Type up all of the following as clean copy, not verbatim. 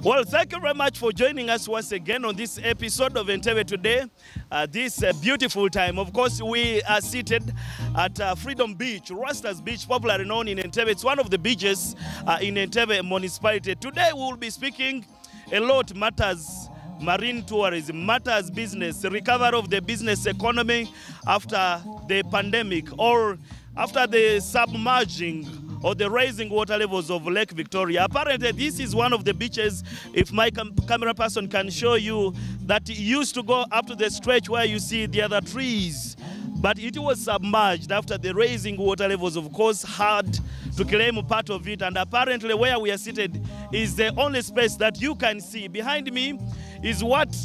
Well, thank you very much for joining us once again on this episode of Entebbe today. This beautiful time. Of course, we are seated at Freedom Beach, Rastas Beach, popularly known in Entebbe. It's one of the beaches in Entebbe municipality. Today, we will be speaking a lot matters marine tourism, matters business, recovery of the business economy after the pandemic or after the submerging or the rising water levels of Lake Victoria. Apparently, this is one of the beaches, if my camera person can show you, that used to go up to the stretch where you see the other trees. But it was submerged after the rising water levels, of course, had to claim part of it. And apparently where we are seated is the only space that you can see. Behind me is what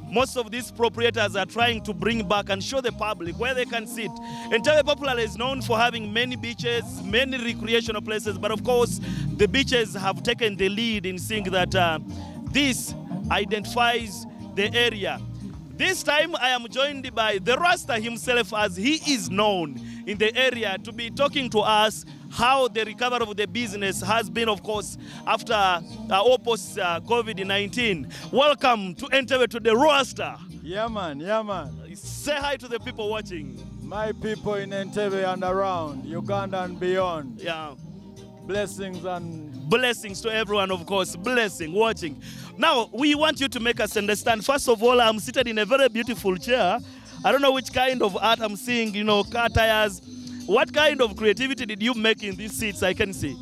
most of these proprietors are trying to bring back and show the public where they can sit. Entebbe popularly is known for having many beaches, many recreational places, but of course the beaches have taken the lead in seeing that this identifies the area. This time I am joined by the Rasta himself, as he is known in the area, to be talking to us how the recovery of the business has been, of course, after or post COVID-19. Welcome to Entebbe to the Rasta. Yeah, man, yeah, man. Say hi to the people watching. My people in Entebbe and around, Uganda and beyond. Yeah. Blessings and... Blessings to everyone, of course. Blessing, watching. Now, we want you to make us understand. First of all, I'm seated in a very beautiful chair. I don't know which kind of art I'm seeing, you know, car tires. What kind of creativity did you make in these seats? I can see.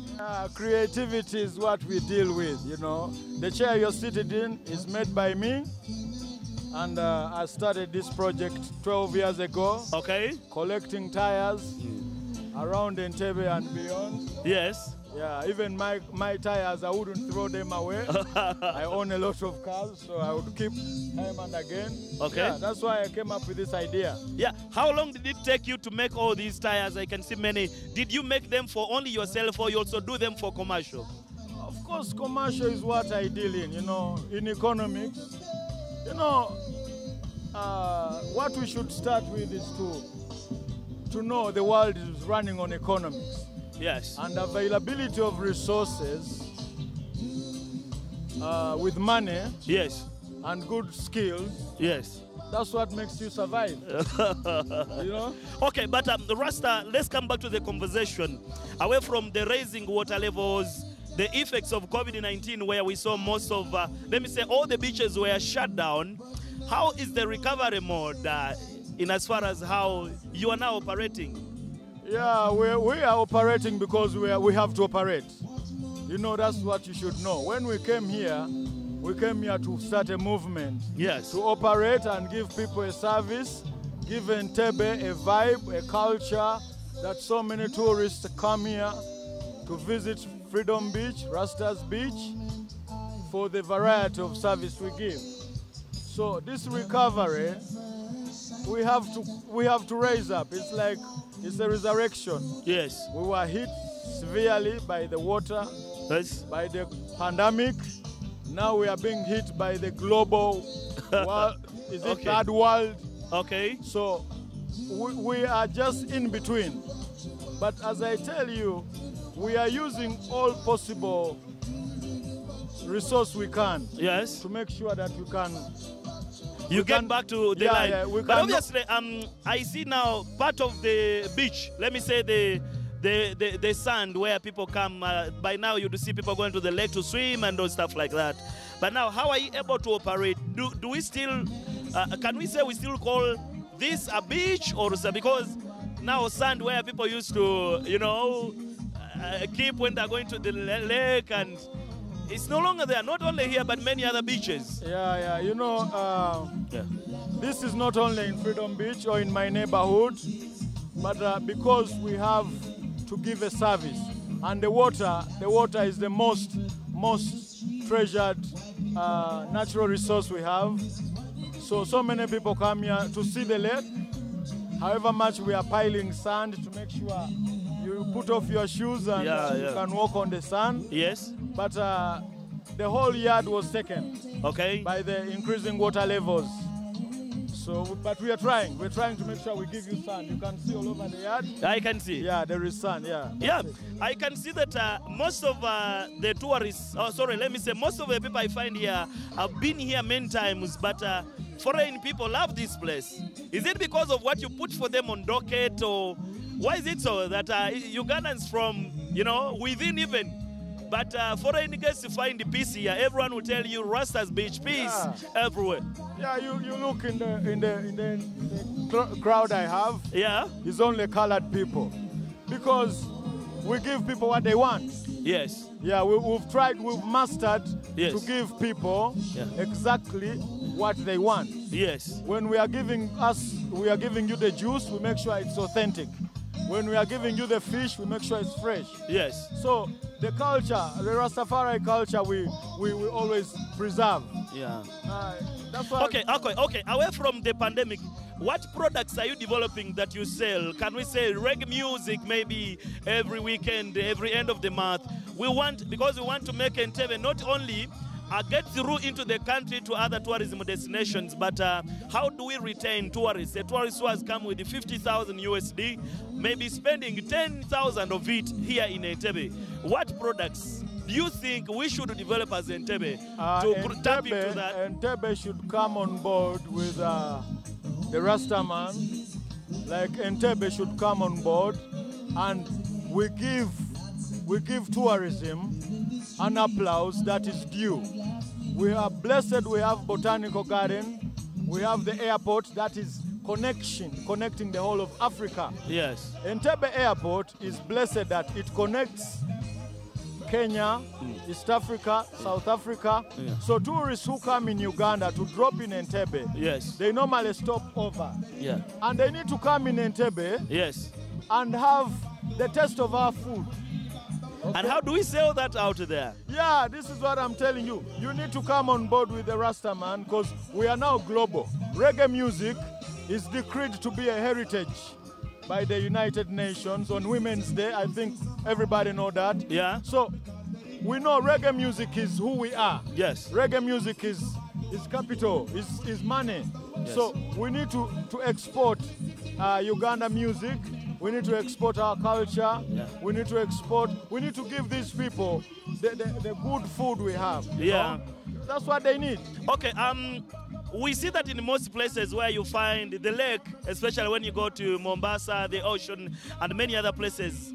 Creativity is what we deal with, you know. The chair you're seated in is made by me. And I started this project 12 years ago. Okay. Collecting tires around Entebbe and beyond. Yes. Yeah, even my tires, I wouldn't throw them away. I own a lot of cars, so I would keep time and again. Okay. Yeah, that's why I came up with this idea. Yeah. How long did it take you to make all these tires? I can see many. Did you make them for only yourself, or you also do them for commercial? Of course, commercial is what I deal in, you know, in economics. You know, what we should start with is to know the world is running on economics. Yes. And availability of resources with money. Yes. And good skills. Yes. That's what makes you survive. You know? Okay, but Rasta, let's come back to the conversation. Away from the rising water levels, the effects of COVID-19, where we saw most of, let me say, all the beaches were shut down. How is the recovery mode in as far as how you are now operating? Yeah, we are operating because we have to operate. You know, that's what you should know. When we came here to start a movement. Yes. To operate and give people a service, give Entebbe a vibe, a culture, that so many tourists come here to visit Freedom Beach, Rastas Beach, for the variety of service we give. So this recovery, we have to raise up. It's like, it's a resurrection. Yes. We were hit severely by the water, yes, by the pandemic. Now we are being hit by the global world, okay, third world? Okay. So we are just in between. But as I tell you, we are using all possible resource we can. Yes. To make sure that we can... You get back to the line. Yeah, but obviously, I see now part of the beach, let me say the sand where people come. By now, you do see people going to the lake to swim and all stuff like that. But now, how are you able to operate? Do we still, can we say we still call this a beach, or because now sand where people used to, you know, keep when they're going to the lake, and it's no longer there, not only here, but many other beaches. Yeah, you know, this is not only in Freedom Beach or in my neighborhood, but because we have to give a service. And the water is the most treasured natural resource we have. So many people come here to see the lake. However much we are piling sand to make sure you put off your shoes and you can walk on the sand. Yes. But the whole yard was taken, okay, by the increasing water levels. So, but we are trying. We're trying to make sure we give you sun. You can see all over the yard. I can see. Yeah, there is sun. Yeah. Yeah, I can see that most of the tourists, let me say, most of the people I find here have been here many times, but foreign people love this place. Is it because of what you put for them on docket, or why is it so that Ugandans from, within even, but foreign guests find peace here? Everyone will tell you Rastas Beach, peace everywhere. Yeah, you look in the crowd I have. Yeah. It's only colored people, because we give people what they want. Yes. Yeah, we've mastered Yes. to give people exactly what they want. Yes. When we are giving you the juice, we make sure it's authentic. When we are giving you the fish, we make sure it's fresh. Yes. So the culture, the Rastafari culture, we always preserve. Yeah. That's why. Okay. Away from the pandemic, what products are you developing that you sell? Can we say reggae music maybe every weekend, every end of the month? Because we want to make Entebbe not only get through into the country to other tourism destinations, but how do we retain tourists? A tourist who has come with 50,000 USD, maybe spending 10,000 of it here in Entebbe. What products do you think we should develop as Entebbe to tap into that? Entebbe should come on board with the Rastaman. Like Entebbe should come on board, and we give tourism an applause that is due. We are blessed, we have Botanical Garden, we have the airport that is connecting the whole of Africa. Yes. Entebbe Airport is blessed that it connects Kenya, East Africa, South Africa. Yeah. So tourists who come in Uganda to drop in Entebbe, Yes. they normally stop over. Yeah. And they need to come in Entebbe Yes. and have the taste of our food. Okay? And how do we sell that out there? Yeah, this is what I'm telling you. You need to come on board with the Rastaman, because we are now global. Reggae music is decreed to be a heritage by the United Nations on Women's Day. I think everybody know that. Yeah. So we know reggae music is who we are. Yes. Reggae music is capital, is money. Yes. So we need to export Uganda music. We need to export our culture. Yeah. We need to give these people the good food we have. you Yeah. know? That's what they need. Okay, we see that in most places where you find the lake, especially when you go to Mombasa, the ocean, and many other places,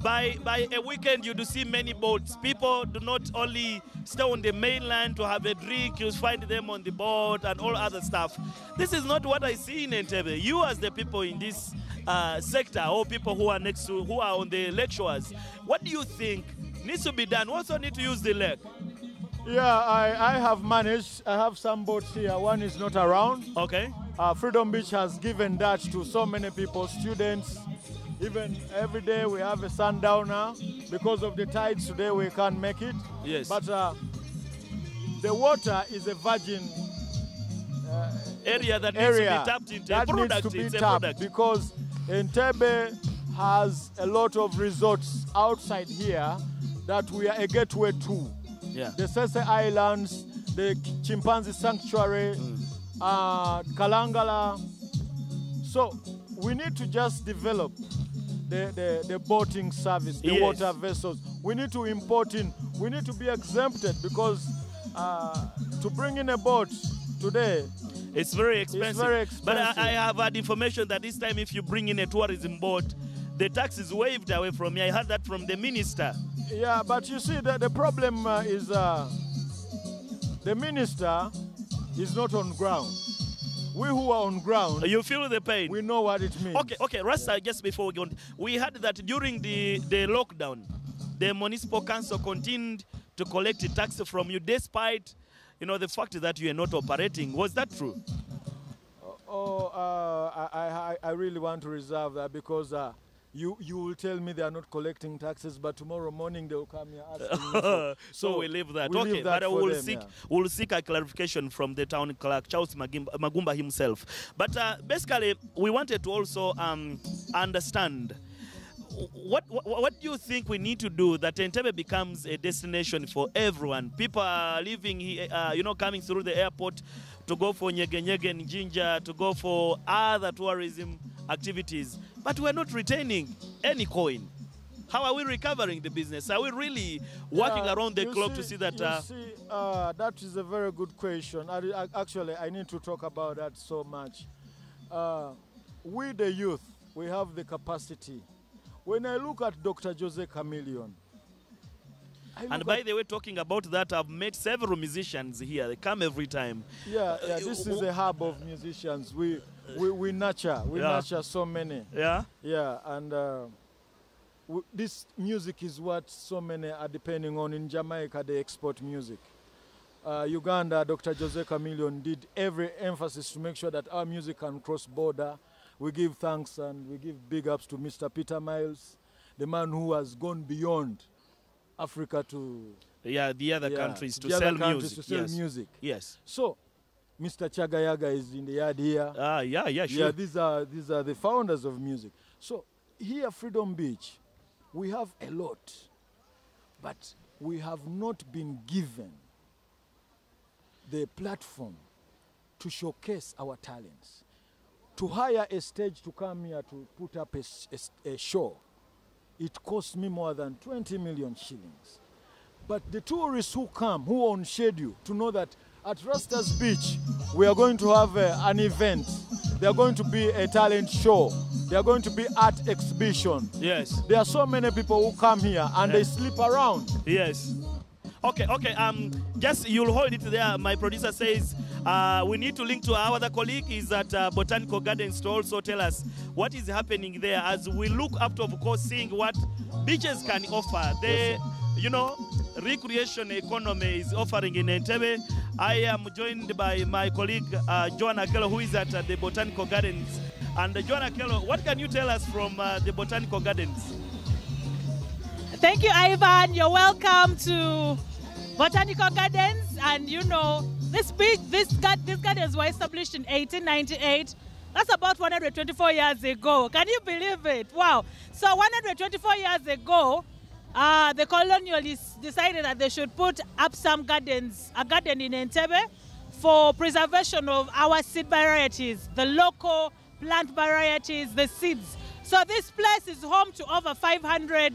by a weekend you do see many boats. People do not only stay on the mainland to have a drink, you find them on the boat and all other stuff. This is not what I see in Entebbe. You as the people in this sector, or people who are who are on the lake shores, what do you think needs to be done? We also need to use the lake. Yeah, I have managed. I have some boats here. One is not around. Okay. Freedom Beach has given that to so many people, students. Even every day we have a sundowner. Because of the tides today, we can't make it. Yes. But the water is a virgin area that needs to be tapped into. That needs to be tapped, because Entebbe has a lot of resorts outside here that we are a gateway to. Yeah. The Sese Islands, the Chimpanzee Sanctuary, Kalangala. So we need to just develop the boating service, the water vessels. We need to import in. We need to be exempted, because to bring in a boat today, it's very expensive. It's very expensive. But I have had information that this time if you bring in a tourism boat, the tax is waived away from me. I heard that from the minister. Yeah, but you see, the problem is the minister is not on ground. We who are on ground, You feel the pain? we know what it means. Okay, Rasta, just before we go on, we heard that during the lockdown, the municipal council continued to collect the tax from you despite, the fact that you are not operating. Was that true? I really want to reserve that, because you will tell me they are not collecting taxes, but tomorrow morning they will come here asking me. So we leave that. We Okay, leave that but for them, we'll seek a clarification from the town clerk, Charles Magumba himself. But basically, we wanted to also understand what do you think we need to do that Entebbe becomes a destination for everyone? People are living here, coming through the airport to go for Nyege Nyege and Ginger, to go for other tourism activities. But we're not retaining any coin. How are we recovering the business? Are we really working around the clock to see that? That is a very good question. Actually, I need to talk about that so much. We, the youth, we have the capacity. When I look at Dr. Jose Chameleon, and by the way, talking about that, I've met several musicians here. They come every time. Yeah, this is a hub of musicians. We nurture so many. Yeah. Yeah, and this music is what so many are depending on. In Jamaica, they export music. Uganda, Dr. Jose Chameleon did every emphasis to make sure that our music can cross border. We give thanks and we give big ups to Mr. Peter Miles, the man who has gone beyond Africa to the other countries to sell music. Yes. So, Mr. Chagayaga is in the yard here. Sure. Yeah, these are the founders of music. So, here, Freedom Beach, we have a lot, but we have not been given the platform to showcase our talents. To hire a stage to come here to put up a show, it cost me more than 20 million shillings. But the tourists who come, who are on schedule, to know that at Rastas Beach, we are going to have an event. There are going to be a talent show. There are going to be art exhibition. Yes. There are so many people who come here and they sleep around. Yes. Okay. Just you'll hold it there. My producer says we need to link to our other colleague is at Botanical Gardens to also tell us what is happening there as we look up to, of course, seeing what beaches can offer. The, recreation economy is offering in Entebbe. I am joined by my colleague Joanna Kello, who is at the Botanical Gardens. And Joanna Kello, what can you tell us from the Botanical Gardens? Thank you, Ivan. You're welcome to Botanical Gardens. And this gardens were established in 1898. That's about 124 years ago. Can you believe it? Wow. So 124 years ago, the colonialists decided that they should put up some gardens, a garden in Entebbe for preservation of our seed varieties, the local plant varieties, the seeds. So this place is home to over 500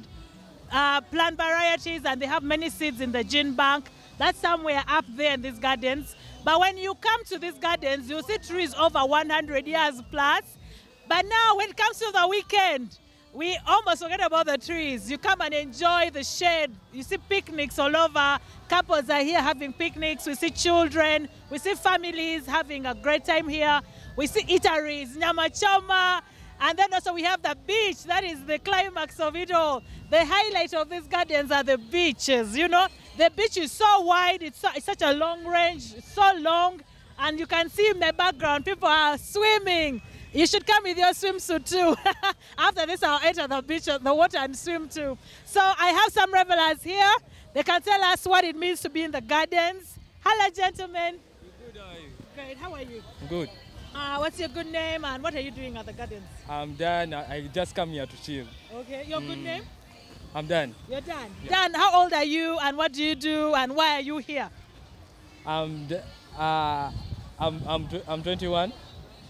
plant varieties, and they have many seeds in the gene bank. That's somewhere up there in these gardens. But when you come to these gardens, you'll see trees over 100 years plus. But now when it comes to the weekend, we almost forget about the trees. You come and enjoy the shade. You see picnics all over. Couples are here having picnics. We see children. We see families having a great time here. We see eateries, nyama choma. And then also we have the beach. That is the climax of it all. The highlight of these gardens are the beaches, The beach is so wide. It's such a long range. It's so long. And you can see in the background, people are swimming. You should come with your swimsuit too. After this, I'll enter the beach, the water, and swim too. So I have some revelers here. They can tell us what it means to be in the gardens. Hello, gentlemen. Good, how are you? Great, how are you? Good. What's your good name and what are you doing at the gardens? I'm Dan. I just come here to chill. Okay, your good name? I'm Dan. You're Dan. Yeah. Dan, how old are you and what do you do and why are you here? I'm 21.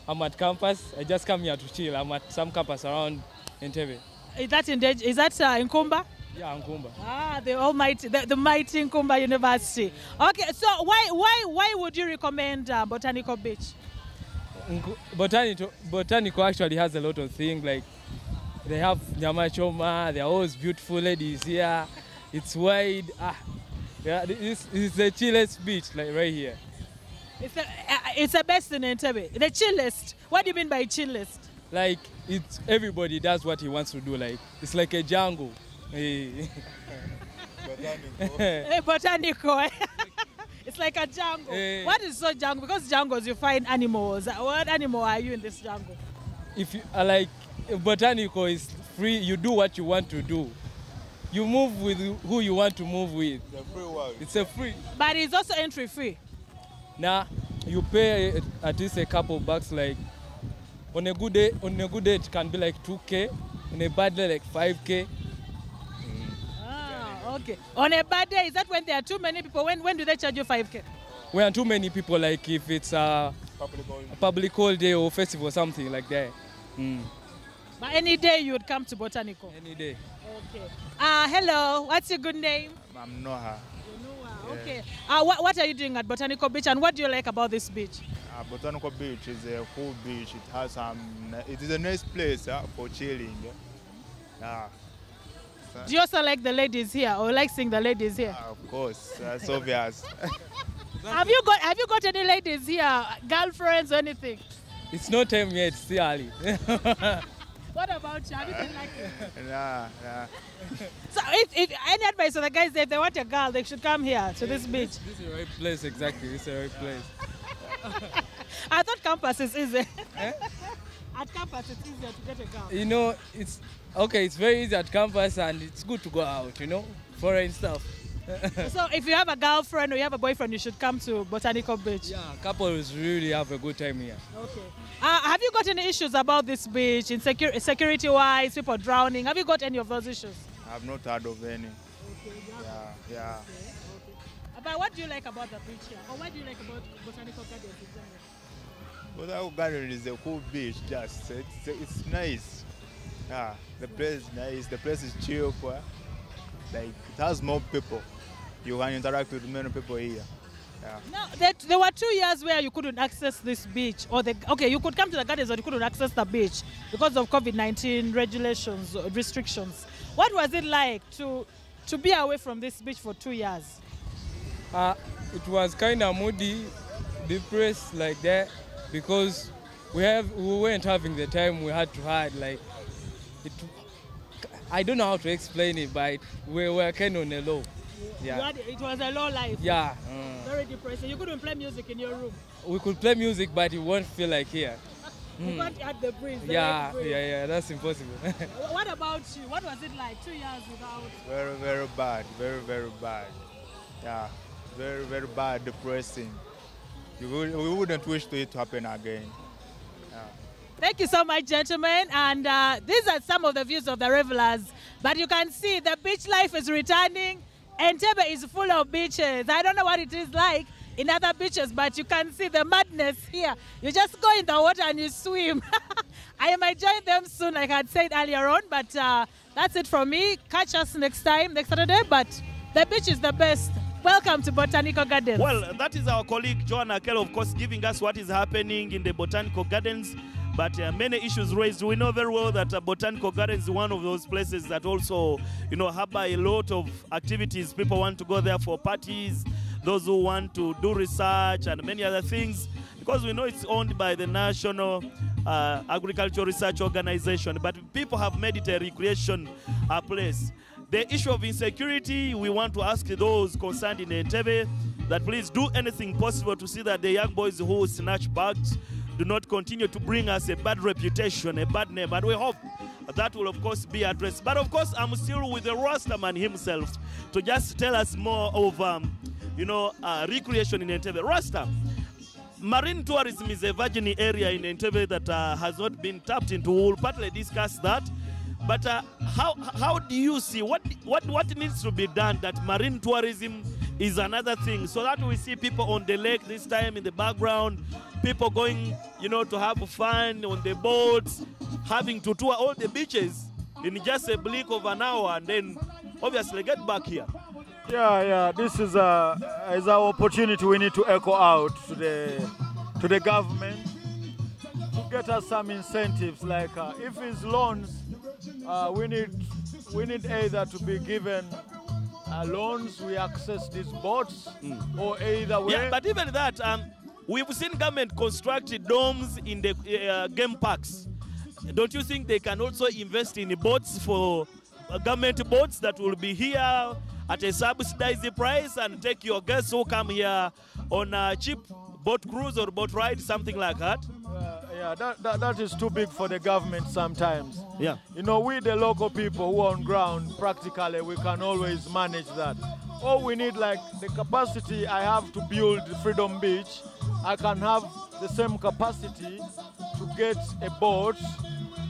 I'm at campus. I just come here to chill. I'm at some campus around Entebbe. Is that in Nkumba? Yeah, Nkumba. The almighty, the mighty Nkumba University. Okay, so why would you recommend Botanical Beach? Botanical actually has a lot of things, like they have nyama choma, there are always beautiful ladies here. It's wide. This is the chillest beach, like right here. It's the best in Entebbe. The chillest. What do you mean by chillest? Like everybody does what he wants to do. Like it's like a jungle. Hey. Botanical. It's like a jungle. What is so jungle? Because jungles you find animals. What animal are you in this jungle? If you like Botanical is free. You do what you want to do. You move with who you want to move with. It's a free world. It's a free. But it's also entry free. Nah, you pay at least a couple bucks. Like on a good day, it can be like 2K. On a bad day, like 5K. Okay. On a bad day, is that when there are too many people? When do they charge you 5K? we are too many people, like if it's a public holiday or festival or something like that. But any day you would come to Botanical? Any day. Okay. Hello, what's your good name? I'm Noah. Noah, okay. What are you doing at Botanical Beach and what do you like about this beach? Botanical Beach is a cool beach. It has it is a nice place for chilling. Yeah. Do you also like the ladies here or like seeing the ladies here? Of course, that's obvious. Have you got any ladies here, girlfriends or anything? It's no time yet, it's still early. What about you? Have you been like it? Nah. So if any advice for the guys, if they want a girl, they should come here to this beach. This is the right place, exactly. This is the right place. I thought campus is easy. At campus, it's easier to get a girl. You know, it's very easy at campus and it's good to go out, you know, foreign stuff. So if you have a girlfriend or you have a boyfriend, you should come to Botanical Beach. Yeah, couples really have a good time here. Okay. Have you got any issues about this beach, security-wise, people drowning? Have you got any of those issues? I've not heard of any. Okay. Yeah. Okay. But what do you like about the beach here? Or what do you like about Botanical Gardens in general? Botanical Garden is a cool beach. Just it's nice. Yeah, the place is nice. The place is cheap. Like it has more people. You can interact with many people here. Yeah. No, there were 2 years where you couldn't access this beach, you could come to the gardens, but you couldn't access the beach because of COVID-19 regulations, restrictions. What was it like to be away from this beach for 2 years? It was kind of moody, depressed like that, because we weren't having the time we had to have. Like I don't know how to explain it, but we were kind of on a low. Yeah. It was a low life. Yeah. Very depressing. You couldn't play music in your room. We could play music, but it won't feel like here. You can't add the breeze. Yeah, that's impossible. What about you? What was it like 2 years without? Very, very bad. Very, very bad. Yeah. Very, very bad, depressing. We wouldn't wish it to happen again. Yeah. Thank you so much, gentlemen. And these are some of the views of the revelers. But you can see the beach life is returning. Entebbe is full of beaches. I don't know what it is like in other beaches, but you can see the madness here. You just go in the water and you swim. I might join them soon, like I had said earlier on, but that's it from me. Catch us next time, next Saturday, but the beach is the best. Welcome to Botanical Gardens. Well, that is our colleague Joanna Kell, of course, giving us what is happening in the Botanical Gardens. But many issues raised. We know very well that Botanical Gardens is one of those places that also, harbor a lot of activities. People want to go there for parties, those who want to do research and many other things, because we know it's owned by the National Agricultural Research Organization. But people have made it a recreation place. The issue of insecurity, we want to ask those concerned in Entebbe that please do anything possible to see that the young boys who snatch bags do not continue to bring us a bad reputation, a bad name. And we hope that will, of course, be addressed. But, of course, I'm still with the Rastaman himself to just tell us more of, recreation in Entebbe. Rasta, marine tourism is a virgin area in Entebbe that has not been tapped into. We'll partly discuss that. But how do you see, what needs to be done that marine tourism is another thing, so that we see people on the lake this time in the background, people going, to have fun on the boats, having to tour all the beaches in just a blink of an hour and then obviously get back here. Yeah, this is our opportunity. We need to echo out to the government to get us some incentives, like if it's loans, we need either to be given loans, we access these boats, or either way. Yeah, but even that, we've seen government construct domes in the game parks. Don't you think they can also invest in boats for government boats that will be here at a subsidized price and take your guests who come here on a cheap boat cruise or boat ride, something like that? That is too big for the government sometimes. Yeah. We the local people who are on ground, practically, we can always manage that. All we need, like the capacity I have to build Freedom Beach, I can have the same capacity to get a boat,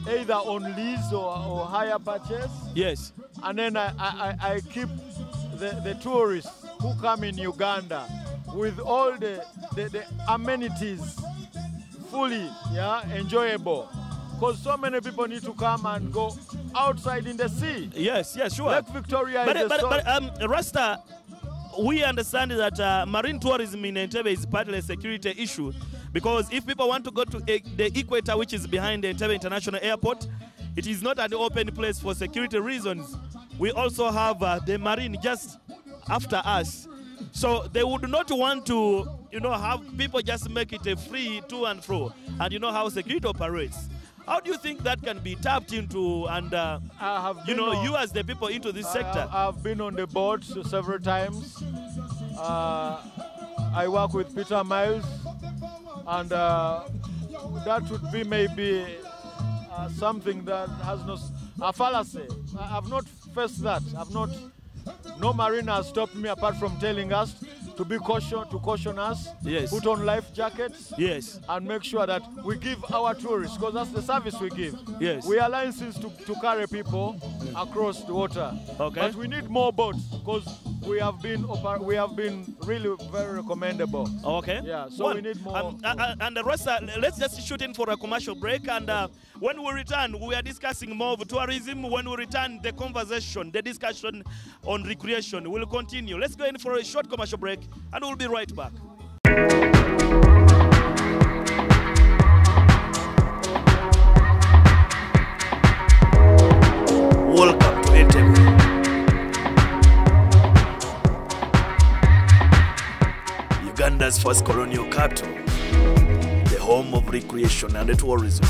either on lease or hire purchase. Yes. And then I keep the tourists who come in Uganda with all the amenities fully enjoyable. Because so many people need to come and go outside in the sea. Yes, yes, sure. Lake Victoria but Rasta, we understand that marine tourism in Entebbe is partly a security issue, because if people want to go to the equator, which is behind the Entebbe International Airport, it is not an open place for security reasons. We also have the marine just after us. So they would not want to, have people just make it a free to and fro. And you know how security operates. How do you think that can be tapped into and, you as the people into this sector? I've been on the board several times. I work with Peter Miles, and that would be maybe something that has a fallacy. I've not faced that. No marine has stopped me apart from telling us to be caution us, yes, put on life jackets, yes, and make sure that we give our tourists, because that's the service we give. Yes. We are licensed to carry people across the water. Okay. But we need more boats, because we have been really very recommendable. Okay. Yeah, so we need more. And the rest, let's just shoot in for a commercial break. And when we return, we are discussing more of tourism. When we return, the conversation, the discussion on recreation will continue. Let's go in for a short commercial break, and we'll be right back. Welcome to Entebbe, Uganda's first colonial capital, the home of recreation and tourism.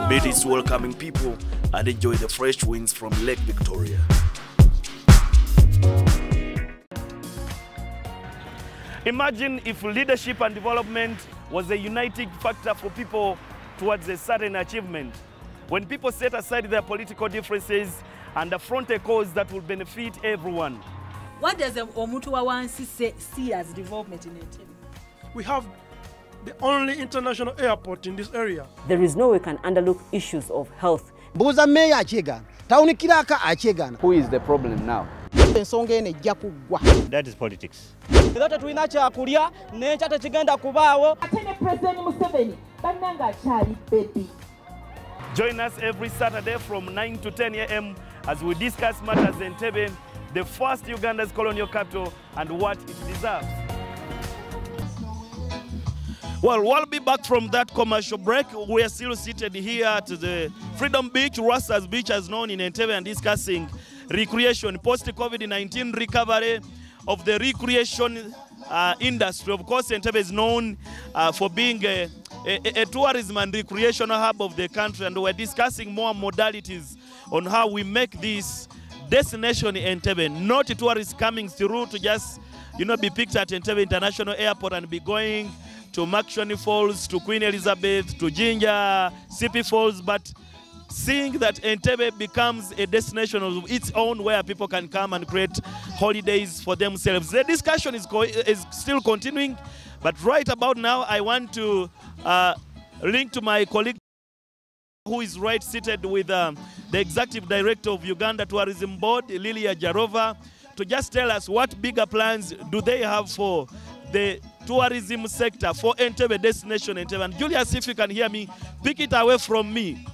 Meet its welcoming people and enjoy the fresh winds from Lake Victoria. Imagine if leadership and development was a uniting factor for people towards a certain achievement. When people set aside their political differences and affront a cause that will benefit everyone. What does Omuntu Wawansi see as development in Entebbe? We have the only international airport in this area. There is no way we can underlook issues of health. Buza meya achegana. Tauni kiraka achegana. Who is the problem now? That is politics. Join us every Saturday from 9 to 10 a.m. as we discuss matters in Entebbe, the first Uganda's colonial capital, and what it deserves. Well, we'll be back from that commercial break. We are still seated here at the Freedom Beach, Rastas Beach as known in Entebbe, and discussing recreation, post-COVID-19 recovery of the recreation industry. Of course, Entebbe is known for being a tourism and recreational hub of the country, and we're discussing more modalities on how we make this destination in Entebbe, not tourists coming through to just, be picked at Entebbe International Airport and be going to Makshoni Falls, to Queen Elizabeth, to Jinja, Sipi Falls, but seeing that Entebbe becomes a destination of its own where people can come and create holidays for themselves. The discussion is still continuing, but right about now, I want to link to my colleague who is right seated with the Executive Director of Uganda Tourism Board, Lilia Jarova, to just tell us what bigger plans do they have for the tourism sector for Entebbe destination Entebbe. And Julius, if you can hear me, pick it away from me.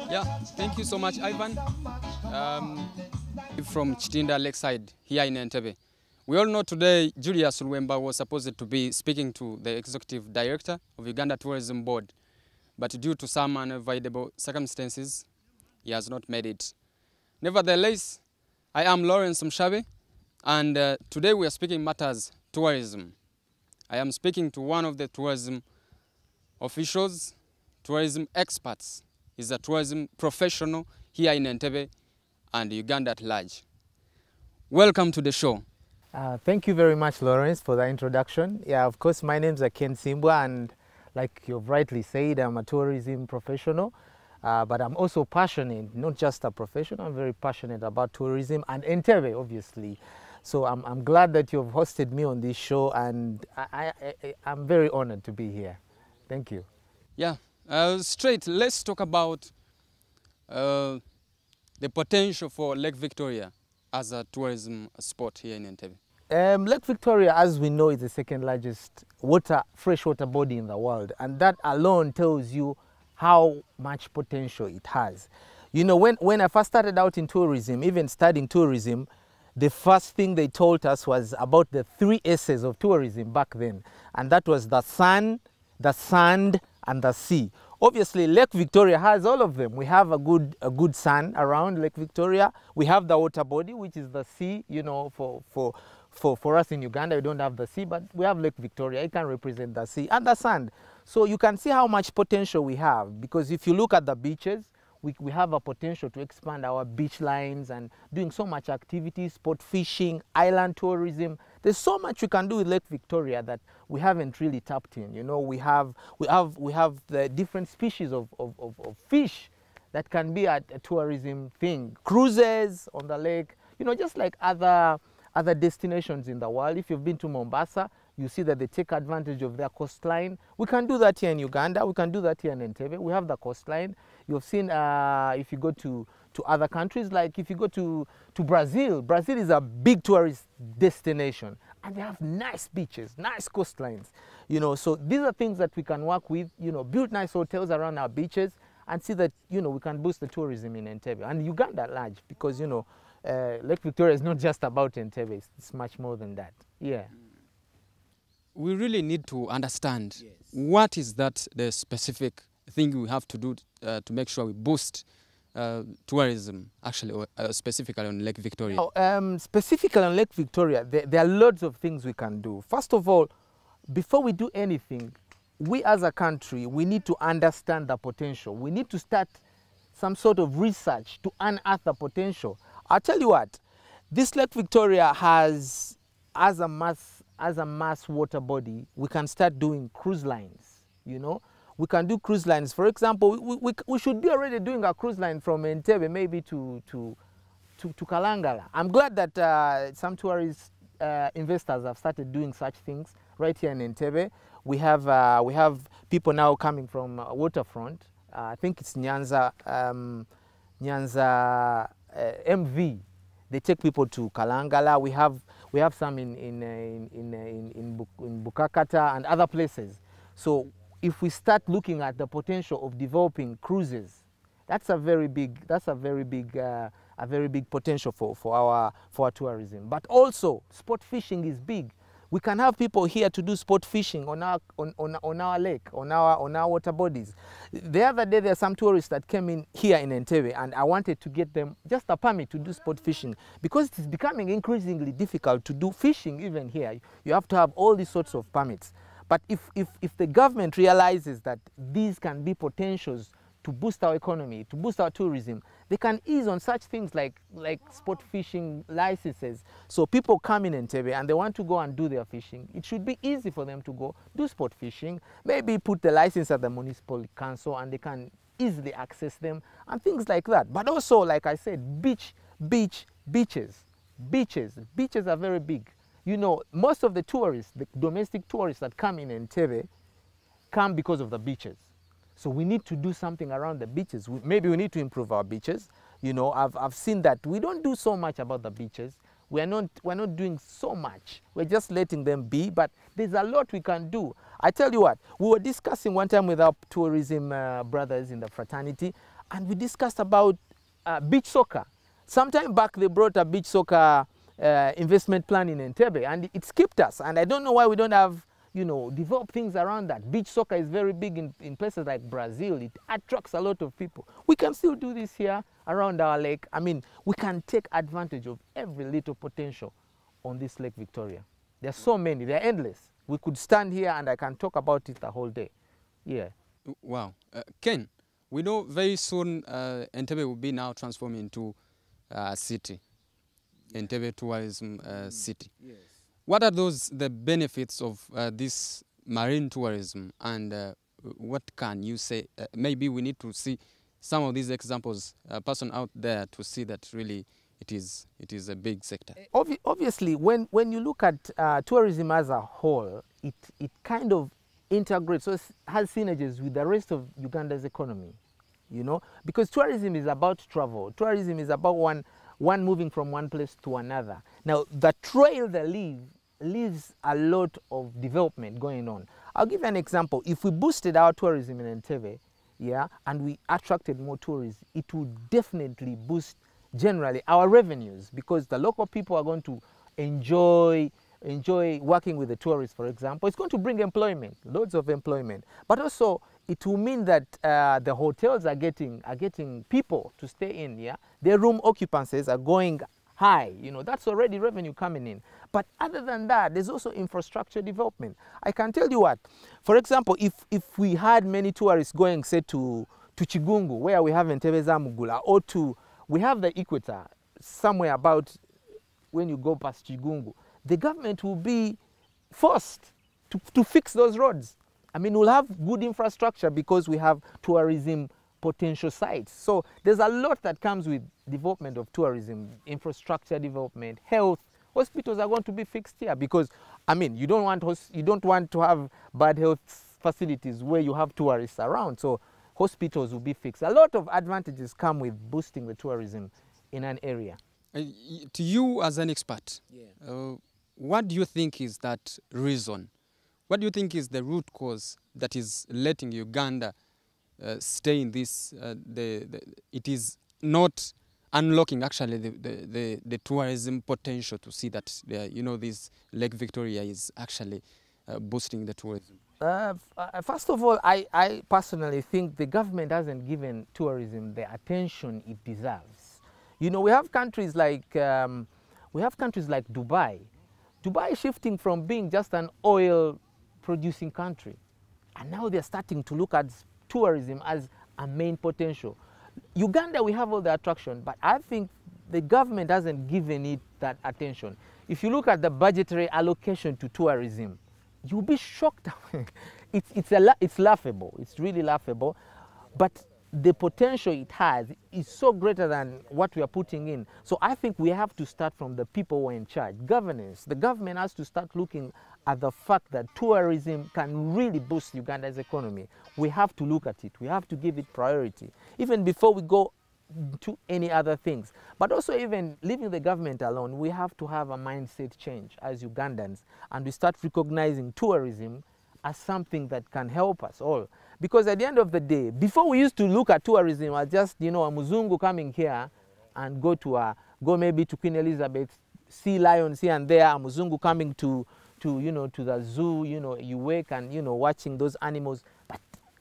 Yeah, thank you so much, Ivan. From Chitinda Lakeside here in Entebbe. We all know today Julius Luwemba was supposed to be speaking to the Executive Director of Uganda Tourism Board, but due to some unavoidable circumstances, he has not made it. Nevertheless, I am Lawrence Mshabe, and today we are speaking matters tourism. I am speaking to one of the tourism officials, tourism experts. He's a tourism professional here in Entebbe and Uganda at large. Welcome to the show. Thank you very much, Lawrence, for the introduction. Yeah, of course, my name is Ken Simbwa, and like you've rightly said, I'm a tourism professional, but I'm also passionate, not just a professional, I'm very passionate about tourism and Entebbe, obviously. So I'm glad that you've hosted me on this show, and I'm very honored to be here. Thank you. Yeah, straight, let's talk about the the potential for Lake Victoria as a tourism spot here in Entebbe? Lake Victoria, as we know, is the second largest freshwater body in the world, and that alone tells you how much potential it has. You know, when I first started out in tourism, even studying tourism, the first thing they told us was about the 3 S's of tourism back then, and that was the sun, the sand, and the sea. Obviously, Lake Victoria has all of them. We have a good sun around Lake Victoria. We have the water body, which is the sea. You know, for us in Uganda, we don't have the sea, but we have Lake Victoria. It can represent the sea and the sand. So you can see how much potential we have, because if you look at the beaches, we have a potential to expand our beach lines and doing so much activities, sport fishing, island tourism. There's so much we can do with Lake Victoria that we haven't really tapped in. You know, we have the different species of fish that can be a tourism thing. Cruises on the lake, you know, just like other destinations in the world. If you've been to Mombasa, you see that they take advantage of their coastline. We can do that here in Uganda. We can do that here in Entebbe. We have the coastline. You've seen if you go to other countries, like if you go to Brazil. Brazil is a big tourist destination, and they have nice beaches, nice coastlines. You know, so these are things that we can work with. You know, build nice hotels around our beaches and see that, you know, we can boost the tourism in Entebbe and Uganda at large, because, you know, Lake Victoria is not just about Entebbe. It's much more than that. Yeah. We really need to understand what is that the specific thing we have to do to make sure we boost tourism, actually, specifically on Lake Victoria. Specifically on Lake Victoria, there are loads of things we can do. First of all, before we do anything, we as a country, we need to understand the potential. We need to start some sort of research to unearth the potential. I'll tell you what, this Lake Victoria has, as a mass water body, we can start doing cruise lines, you know. We can do cruise lines. For example, we should be already doing a cruise line from Entebbe maybe to Kalangala. I'm glad that some tourist investors have started doing such things right here in Entebbe. We have people now coming from waterfront. I think it's Nyanza MV. They take people to Kalangala. We have some in Bukakata and other places. So if we start looking at the potential of developing cruises, that's a very big potential for our tourism. But also, sport fishing is big. We can have people here to do sport fishing on our lake, on our water bodies. The other day, there are some tourists that came in here in Entebbe, and I wanted to get them just a permit to do sport fishing, because it is becoming increasingly difficult to do fishing even here. You have to have all these sorts of permits. But if the government realizes that these can be potentials to boost our economy, to boost our tourism, they can ease on such things like sport fishing licenses. So people come in Entebbe and they want to go and do their fishing. It should be easy for them to go do sport fishing, maybe put the license at the municipal council and they can easily access them and things like that. But also, like I said, beaches are very big. You know, most of the tourists, the domestic tourists that come in Entebbe, come because of the beaches. So we need to do something around the beaches. Maybe we need to improve our beaches. You know, I've seen that we don't do so much about the beaches. We're not doing so much. We're just letting them be, but there's a lot we can do. I tell you what, we were discussing one time with our tourism brothers in the fraternity, and we discussed about beach soccer. Sometime back, they brought a beach soccer investment plan in Entebbe, and it skipped us. And I don't know why we don't have, you know, develop things around that. Beach soccer is very big in places like Brazil. It attracts a lot of people. We can still do this here around our lake. I mean, we can take advantage of every little potential on this Lake Victoria. There are so many, they're endless. We could stand here and I can talk about it the whole day. Yeah. Wow. Ken, we know very soon Entebbe will be now transformed into a city. Entebbe tourism city. Yes. What are the benefits of this marine tourism, and what can you say? Maybe we need to see some of these examples, a person out there to see that really it is a big sector. Obviously, when you look at tourism as a whole, it kind of integrates, so it has synergies with the rest of Uganda's economy. you know, because tourism is about travel. Tourism is about one moving from one place to another. Now, the trail they leaves a lot of development going on. I'll give you an example. If we boosted our tourism in Entebbe, yeah, and we attracted more tourists, it would definitely boost generally our revenues, because the local people are going to enjoy working with the tourists, for example. It's going to bring employment, loads of employment. But also, it will mean that the hotels are getting people to stay in, yeah? Their room occupancies are going high, you know, that's already revenue coming in. But other than that, there's also infrastructure development. I can tell you what, for example, if we had many tourists going, say, to Chigungu, where we have Entebbe Zamugula, or we have the equator, somewhere about when you go past Chigungu, the government will be forced to fix those roads. I mean, we'll have good infrastructure because we have tourism potential sites. So there's a lot that comes with development of tourism, infrastructure development, health. Hospitals are going to be fixed here because, I mean, you don't want to have bad health facilities where you have tourists around. So hospitals will be fixed. A lot of advantages come with boosting the tourism in an area. To you as an expert, what do you think is that reason? What do you think is the root cause that is letting Uganda stay in this? It is not unlocking actually the tourism potential to see that this Lake Victoria is actually boosting the tourism. First of all, I personally think the government hasn't given tourism the attention it deserves. You know, we have countries like Dubai. Dubai is shifting from being just an oil-producing country, and now they're starting to look at tourism as a main potential. Uganda, we have all the attraction, but I think the government hasn't given it that attention. If you look at the budgetary allocation to tourism, you'll be shocked. It's laughable. It's really laughable. But the potential it has is so greater than what we are putting in. So I think we have to start from the people who are in charge. Governance. The government has to start looking at the fact that tourism can really boost Uganda's economy. We have to look at it. We have to give it priority, even before we go to any other things. But also, even leaving the government alone, we have to have a mindset change as Ugandans, and we start recognizing tourism as something that can help us all. Because at the end of the day, before we used to look at tourism as just, a Muzungu coming here and go maybe to Queen Elizabeth, see lions here and there, a Muzungu coming to the zoo, you wake and, watching those animals.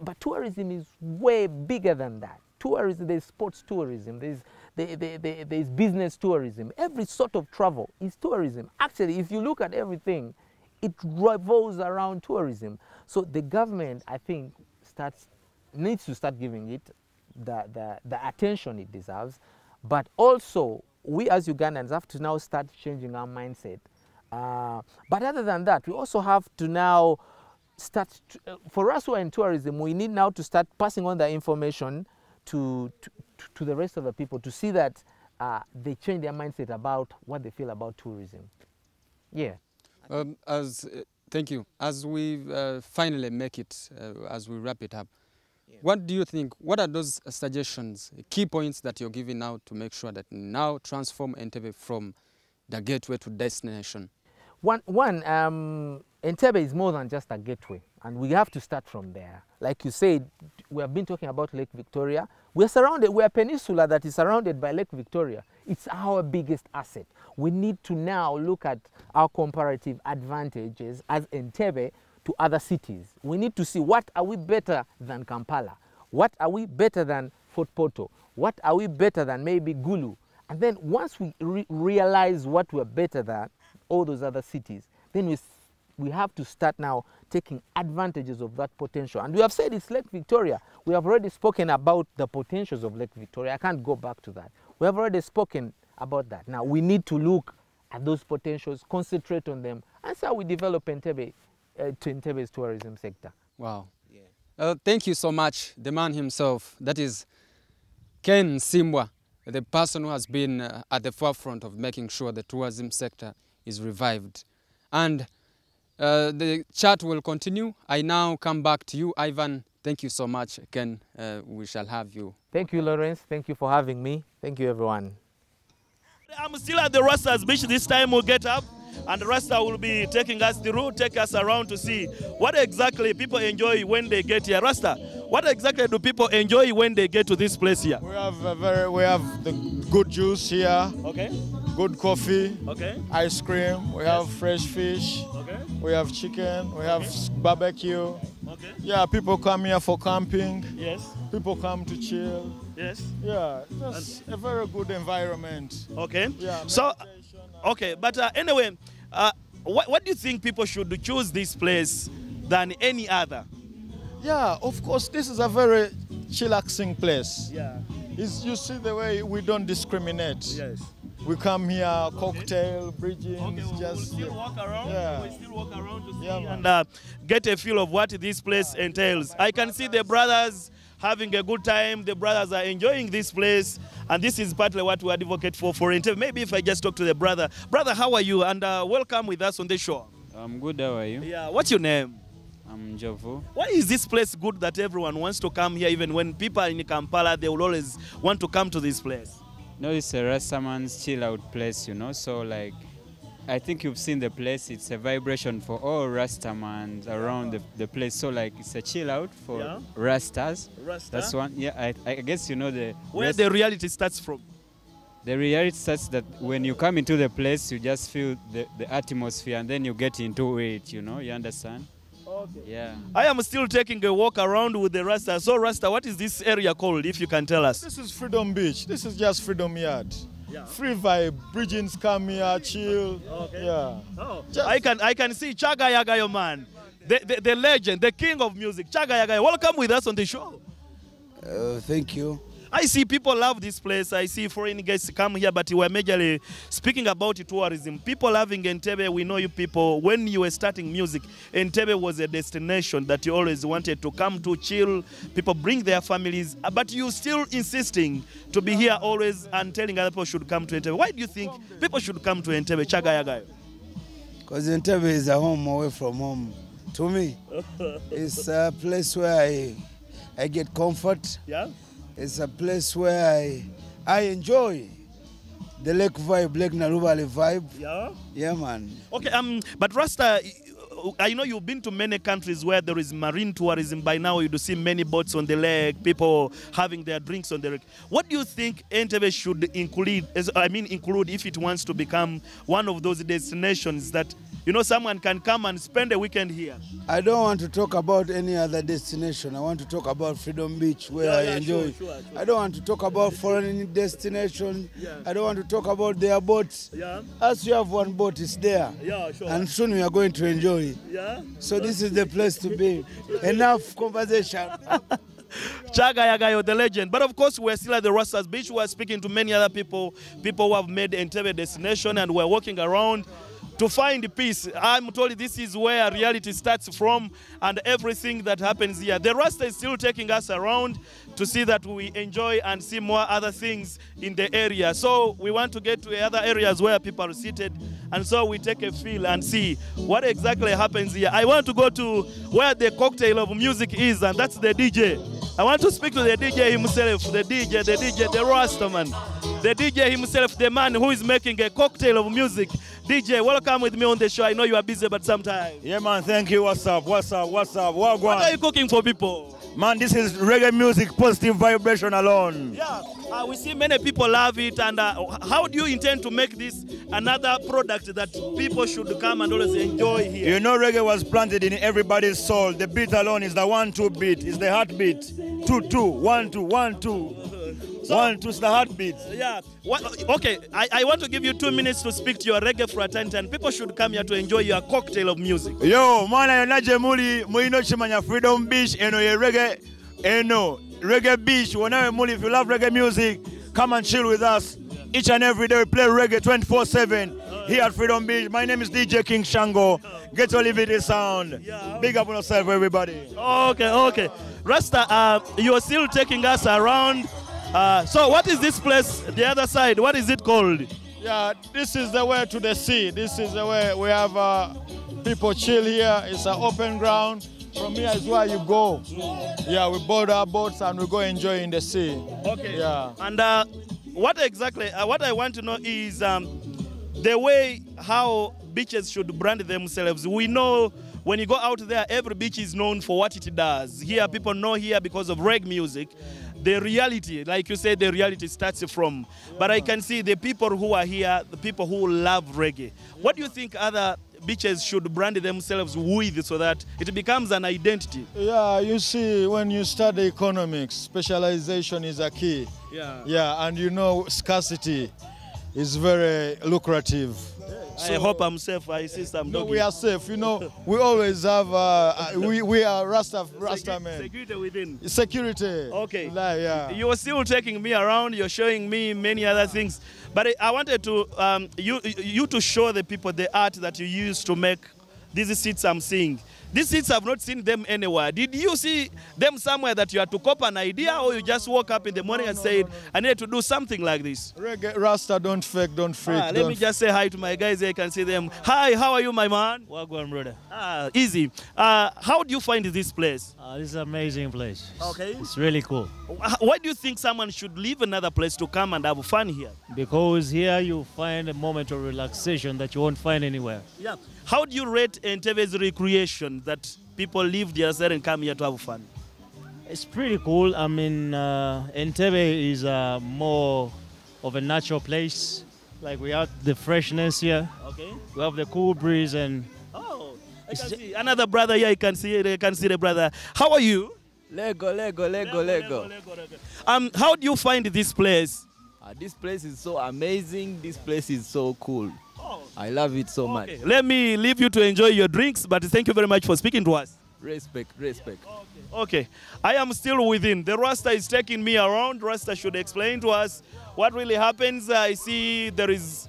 But tourism is way bigger than that. Tourism, there's sports tourism, there's business tourism. Every sort of travel is tourism. Actually, if you look at everything, it revolves around tourism. So the government, I think, needs to start giving it the attention it deserves. But also, we as Ugandans have to now start changing our mindset. But other than that, we also have to now start, for us who are in tourism, we need now to start passing on the information to the rest of the people to see that they change their mindset about what they feel about tourism. Yeah. Thank you. As we finally make it, as we wrap it up, what do you think, what are those suggestions, key points that you're giving now to make sure that now transform Entebbe from the gateway to destination? One, Entebbe is more than just a gateway, and we have to start from there. Like you said, we have been talking about Lake Victoria. We're a peninsula that is surrounded by Lake Victoria. It's our biggest asset. We need to now look at our comparative advantages as Entebbe to other cities. We need to see what are we better than Kampala? What are we better than Fort Portal? What are we better than maybe Gulu? And then once we realize what we're better than all those other cities, then we have to start now taking advantages of that potential. And we have said it's Lake Victoria. We have already spoken about the potentials of Lake Victoria. I can't go back to that. We have already spoken about that. Now we need to look at those potentials, concentrate on them, and so we develop Entebbe to Entebbe's tourism sector. Wow. Yeah. Thank you so much, the man himself. That is Ken Simbwa, the person who has been at the forefront of making sure the tourism sector is revived. And The chat will continue. I now come back to you, Ivan. Thank you so much, Ken. We shall have you. Thank you, Lawrence. Thank you for having me. Thank you, everyone. I'm still at the Rasta's Beach. This time we'll get up and Rasta will be taking us through, take us around to see what exactly people enjoy when they get here. Rasta, what exactly do people enjoy when they get to this place here? We have the good juice here. Okay. Good coffee. Okay. Ice cream. We have fresh fish. Okay. We have chicken. We have barbecue. Okay. Yeah, people come here for camping. Yes. People come to chill. Yes. Yeah, just a very good environment. Okay. Yeah. So, okay, but anyway, what do you think people should choose this place than any other? Yeah, of course, this is a very chillaxing place. Yeah. You see the way we don't discriminate. Yes. We come here, cocktail, bridging, we'll still walk around. Yeah. We'll still walk around to see and get a feel of what this place entails. I can see the brothers having a good time. The brothers are enjoying this place, and this is partly what we advocate for Entebbe. Maybe if I just talk to the brother. Brother, how are you? And welcome with us on the show. I'm good, how are you? Yeah, what's your name? I'm Jovu. Why is this place good that everyone wants to come here? Even when people are in Kampala, they will always want to come to this place. No, it's a Rastaman's chill out place, you know, so like, I think you've seen the place. It's a vibration for all Rastamans around the place. So like, it's a chill out for Rastas. Rasta? That's one. Yeah, I guess you know the... Where the reality starts from? The reality starts that when you come into the place, you just feel the atmosphere and then you get into it, you know, you understand? Okay. Yeah. I am still taking a walk around with the Rasta. So Rasta, what is this area called, if you can tell us? This is Freedom Beach. This is just Freedom Yard. Yeah. Free vibe. Bridgings come here, chill. Okay. Yeah. Oh. I can see Chaga Yagayo, man. The legend, the king of music, Chaga Yagayo. Welcome with us on the show. Thank you. I see people love this place. I see foreign guests come here, but we're majorly speaking about tourism. People loving Entebbe. We know you people. When you were starting music, Entebbe was a destination that you always wanted to come to chill. People bring their families, but you still insisting to be here always and telling other people should come to Entebbe. Why do you think people should come to Entebbe, Chagayagayo? Because Entebbe is a home away from home. To me, it's a place where I get comfort. Yeah. It's a place where I enjoy the lake vibe, Lake Narubali vibe. Yeah? Yeah, man. Okay, but Rasta, I know you've been to many countries where there is marine tourism. By now, you do see many boats on the lake, people having their drinks on the lake. What do you think Entebbe should include if it wants to become one of those destinations that, you know, someone can come and spend a weekend here? I don't want to talk about any other destination. I want to talk about Freedom Beach, where I enjoy. Sure. I don't want to talk about foreign destination. Yeah. I don't want to talk about their boats. Yeah. As you have one boat, it's there. Yeah, sure. And soon we are going to enjoy. Yeah. So this is the place to be. Enough conversation. Chaga Yagayo, the legend. But of course, we're still at the Rasta's Beach. We're speaking to many other people who have made Entebbe a destination, and we're walking around to find peace. I'm told this is where reality starts from, and everything that happens here. The Rasta is still taking us around to see that we enjoy and see more other things in the area. So we want to get to other areas where people are seated, and so we take a feel and see what exactly happens here. I want to go to where the cocktail of music is, and that's the DJ. I want to speak to the DJ himself, the Rasta man. The DJ himself, the man who is making a cocktail of music. DJ, welcome with me on the show. I know you are busy, but sometimes. Yeah, man, thank you. What's up? What are you cooking for people? Man, this is reggae music, positive vibration alone. Yeah, we see many people love it. And how do you intend to make this another product that people should come and always enjoy here? You know, reggae was planted in everybody's soul. The beat alone is the 1-2 beat. It's the heartbeat. 2-2, 1-2, 1-2. So, 1-2 is the heartbeat. Yeah. Okay, I want to give you 2 minutes to speak to your reggae fraternity, and people should come here to enjoy your cocktail of music. Yo, mana yonaje muli muino chimanya Freedom Beach eno ye reggae beach. Whenever muli, if you love reggae music, come and chill with us. Each and every day we play reggae 24/7 here at Freedom Beach. My name is DJ King Shango. Get to live the sound. Big up on yourself, everybody. Okay. Rasta, you are still taking us around. So what is this place, the other side? What is it called? Yeah, this is the way to the sea. This is the way we have People chill here. It's an open ground. From here is where you go. Yeah, we board our boats and we go enjoy in the sea. Okay. Yeah. And what exactly, what I want to know is the way how beaches should brand themselves. We know when you go out there, every beach is known for what it does. Here, people know here because of reggae music. The reality, like you said, the reality starts from. But I can see the people who are here, the people who love reggae. What do you think other beaches should brand themselves with so that it becomes an identity? Yeah, you see, when you study economics, specialization is a key. Yeah. Yeah, and you know scarcity is very lucrative. I hope I'm safe. I see some No, doggy. we are safe. You know, we always have, we are Rasta men. Security within. Security. Okay. Yeah. You're still taking me around. You're showing me many other things. But I wanted to, you to show the people the art that you used to make these seats I'm seeing. These seats, I've not seen them anywhere. Did you see them somewhere that you had to copy an idea, or you just woke up in the morning and said, I need to do something like this? Reggae, Rasta, don't fake, don't freak. Let me just say hi to my guys here. You can see them. Hi, how are you, my man? Wagwan, brother. Easy. How do you find this place? This is an amazing place. Okay. It's really cool. Why do you think someone should leave another place to come and have fun here? Because here you find a moment of relaxation that you won't find anywhere. Yeah. How do you rate Entebbe's recreation that people leave there and come here to have fun? It's pretty cool. I mean, Entebbe is more of a natural place. Like we have the freshness here. Okay. We have the cool breeze and. Oh, I can see another brother here. I can see the brother. How are you? Lego. How do you find this place? This place is so amazing. This place is so cool. I love it so much. Let me leave you to enjoy your drinks, but thank you very much for speaking to us. Respect. Okay, I am still within. The Rasta is taking me around. Rasta should explain to us what really happens. I see there is,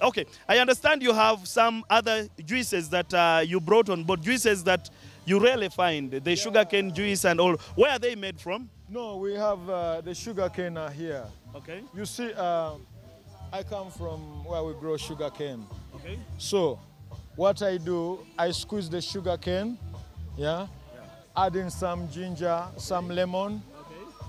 okay, I understand you have some other juices that you brought on board, juices that you rarely find, the sugarcane juice and all. Where are they made from? No, we have the sugarcane here. Okay. You see, I come from where we grow sugarcane. Okay. So, what I do, I squeeze the sugarcane, add in some ginger, some lemon,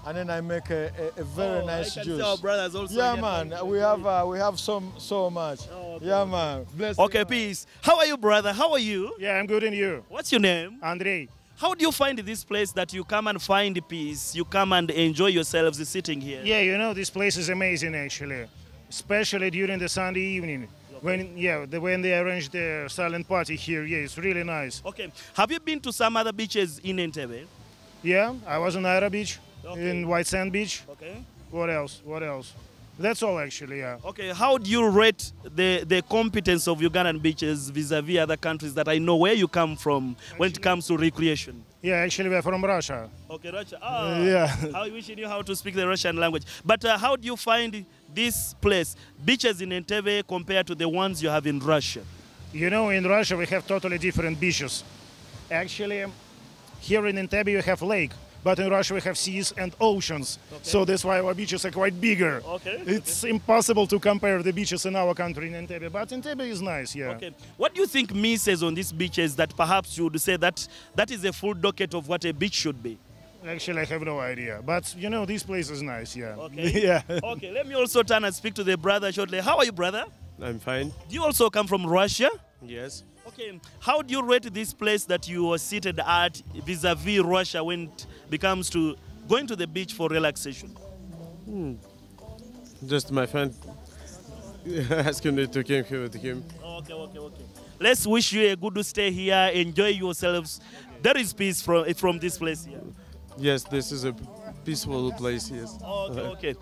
and then I make a very nice I can juice. see our brothers also Yeah, here. man, we have so much. Yeah, man. Bless Okay, you, peace. How are you, brother? How are you? Yeah, I'm good, and you? What's your name? Andre. How do you find this place that you come and find peace? You come and enjoy yourselves sitting here? Yeah, you know, this place is amazing, actually. Especially during the Sunday evening. When they arrange the silent party here, yeah, it's really nice. Okay. Have you been to some other beaches in Entebbe? Yeah, I was on Ira Beach, in White Sand Beach. Okay. What else? That's all, actually, yeah. Okay, how do you rate the competence of Ugandan beaches vis-a-vis other countries that I know where you come from when it comes to recreation? Yeah, actually, we're from Russia. Okay, Russia. Yeah. I wish you knew how to speak the Russian language. But how do you find this place, beaches in Entebbe, compared to the ones you have in Russia? You know, in Russia, we have totally different beaches. Actually, here in Entebbe, you have lake. But in Russia, we have seas and oceans. Okay. So that's why our beaches are quite bigger. Okay. It's impossible to compare the beaches in our country in Entebbe. But Entebbe is nice, yeah. Okay. What do you think misses on these beaches that perhaps you would say that is a full docket of what a beach should be? Actually, I have no idea. But, you know, this place is nice, yeah. Okay. Yeah. Okay, let me also turn and speak to the brother shortly. How are you, brother? I'm fine. Do you also come from Russia? Yes. Okay, how do you rate this place that you are seated at vis-a-vis Russia when it becomes to going to the beach for relaxation? Just my friend asking me to come here with him. Okay. Let's wish you a good stay here. Enjoy yourselves. There is peace from this place here. Yes, this is a peaceful place, yes. Okay.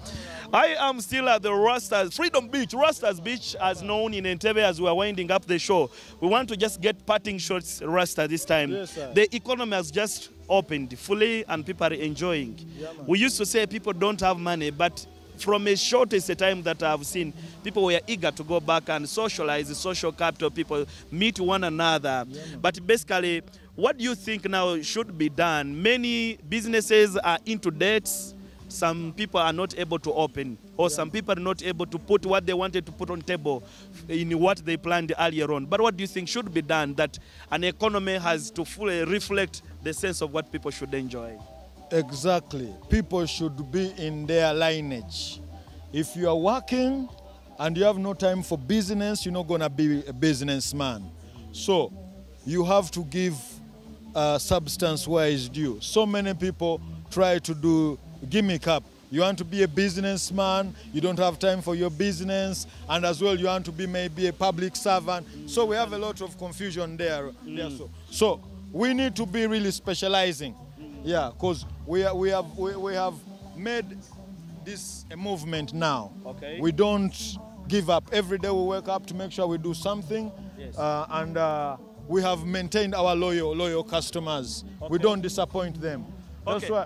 I am still at the Rastas, Freedom Beach, Rastas Beach, as known in Entebbe as we are winding up the show. We want to just get parting shots, Rasta, this time. Yes, sir. The economy has just opened fully and people are enjoying. Yeah, We used to say people don't have money, but from a shortest time that I've seen, people were eager to go back and socialize, social capital, people meet one another. Yeah, but basically, what do you think now should be done? Many businesses are into debts. Some people are not able to open. or some people are not able to put what they wanted to put on table in what they planned earlier on. But what do you think should be done that an economy has to fully reflect the sense of what people should enjoy? Exactly. People should be in their lineage. If you are working and you have no time for business, you're not going to be a businessman. So you have to give substance where it's due. So many people try to do gimmick up. You want to be a businessman, you don't have time for your business, and as well you want to be maybe a public servant. So we have a lot of confusion there. So we need to be really specializing. Yeah, because we have made this a movement now. Okay. We don't give up. Every day we wake up to make sure we do something. Yes. And we have maintained our loyal customers. Okay. We don't disappoint them. Okay.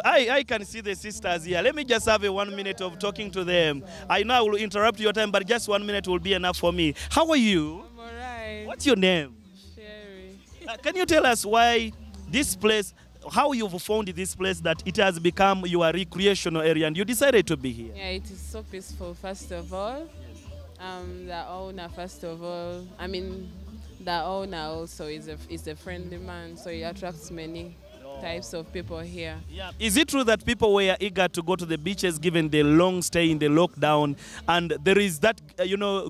I can see the sisters here. Let me just have a 1 minute of talking to them. I know I will interrupt your time, but just 1 minute will be enough for me. How are you? I'm alright. What's your name? Sherry. Can you tell us why this place, how you've found this place that it has become your recreational area and you decided to be here? Yeah, it is so peaceful, first of all. The owner, first of all, the owner also is a friendly man, so he attracts many types of people here. Yeah. Is it true that people were eager to go to the beaches given the long stay in the lockdown, and there is that,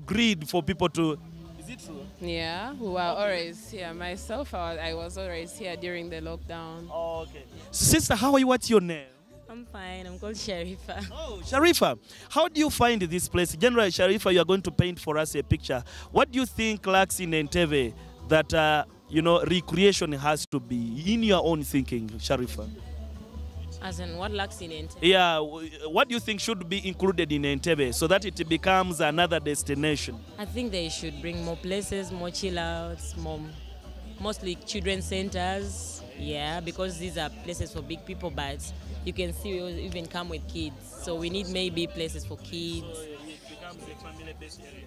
greed for people to... Is it true? Yeah, we were always here. Myself, I was always here during the lockdown. Oh, okay. Sister, how are you? What's your name? I'm fine. I'm called Sharifa. Oh, Sharifa, how do you find this place? Generally, Sharifa, you are going to paint for us a picture. What do you think lacks in Entebbe that, recreation has to be, in your own thinking, Sharifa? As in, what lacks in Entebbe? Yeah, what do you think should be included in Entebbe so that it becomes another destination? I think they should bring more places, more chill outs, mostly children's centers. Yeah, because these are places for big people, but you can see we even come with kids. So we need maybe places for kids. So it becomes a family-based area.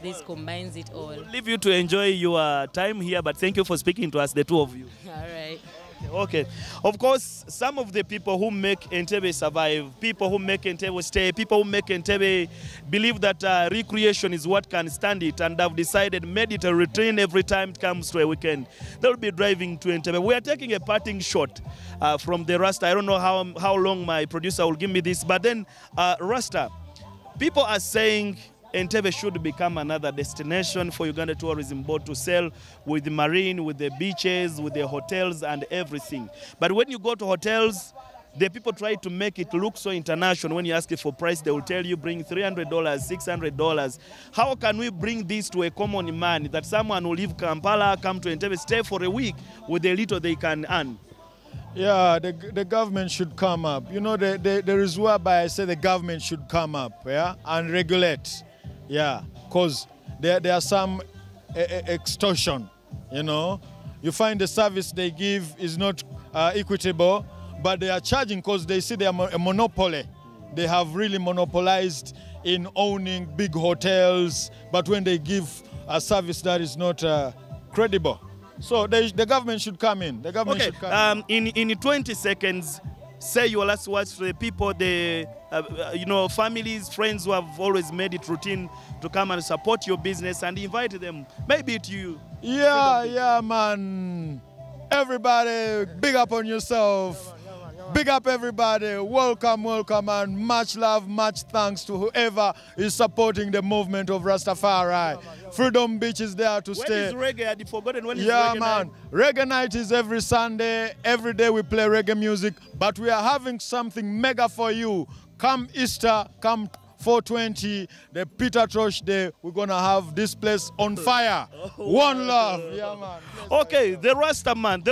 This combines it all. We'll leave you to enjoy your time here, but thank you for speaking to us, the two of you. All right. Okay. Of course, some of the people who make Entebbe survive, people who make Entebbe stay, people who make Entebbe believe that recreation is what can stand it, and have decided, made it a routine every time it comes to a weekend. They'll be driving to Entebbe. We are taking a parting shot from the Rasta. I don't know how long my producer will give me this, but then Rasta, people are saying Entebbe should become another destination for Uganda Tourism Board to sell with the marine, with the beaches, with the hotels and everything. But when you go to hotels, the people try to make it look so international. When you ask it for price, they will tell you bring $300, $600. How can we bring this to a common man, that someone will leave Kampala, come to Entebbe, stay for a week with the little they can earn? Yeah, the government should come up. There is whereby I say the government should come up, yeah, and regulate. Yeah, because there are some extortion, You find the service they give is not equitable, but they are charging because they see they are a monopoly. They have really monopolized in owning big hotels, but when they give a service that is not credible. So the government should come in. The government should come in. In 20 seconds, say your last words to the people, the families, friends who have always made it routine to come and support your business, and invite them, maybe to you. Yeah, man. Everybody, big up on yourself. Big up everybody. Welcome, and much love, much thanks to whoever is supporting the movement of Rastafari. Freedom Beach is there to stay. When is reggae? I'd forgotten when is reggae reggae man. night? Reggae night is every Sunday. Every day we play reggae music, but we are having something mega for you. Come Easter, come 420, the Peter Tosh Day, we're going to have this place on fire. One love. Yeah, man. Okay, the Rastaman,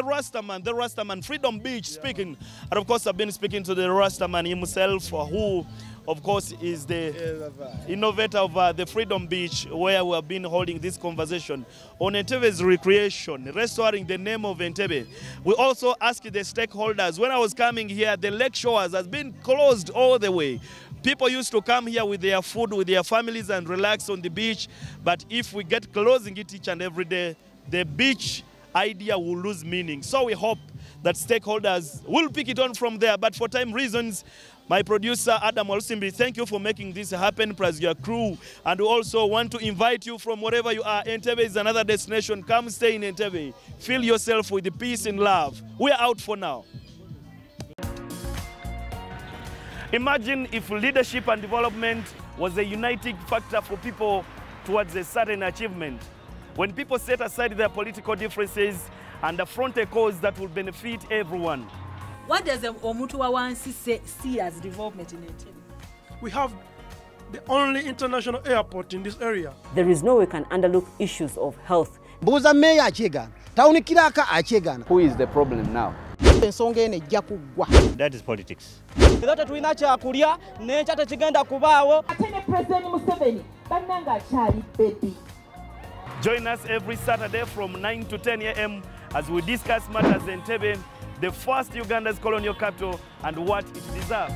Freedom Beach speaking. And of course, I've been speaking to the Rastaman himself, who, of course, is the innovator of the Freedom Beach, where we have been holding this conversation on Entebbe's recreation, restoring the name of Entebbe. We also asked the stakeholders, when I was coming here, the lake shores has been closed all the way. People used to come here with their food, with their families, and relax on the beach. But if we get closing it each and every day, the beach idea will lose meaning. So we hope that stakeholders will pick it on from there. But for time reasons, My producer, Adam Walusimbi, thank you for making this happen, plus your crew. And we also want to invite you from wherever you are. Entebbe is another destination. Come stay in Entebbe. Fill yourself with the peace and love. We're out for now. Imagine if leadership and development was a uniting factor for people towards a certain achievement. When people set aside their political differences and affront a cause that will benefit everyone. What does Omuntu wa wansi see as development in Entebbe? We have the only international airport in this area. There is no way we can underlook issues of health. Buza meya achegana. Taunikiraka achegana. Who is the problem now? That is politics. Join us every Saturday from 9 to 10 a.m. as we discuss matters in Entebbe, the first Uganda's colonial capital, and what it deserves.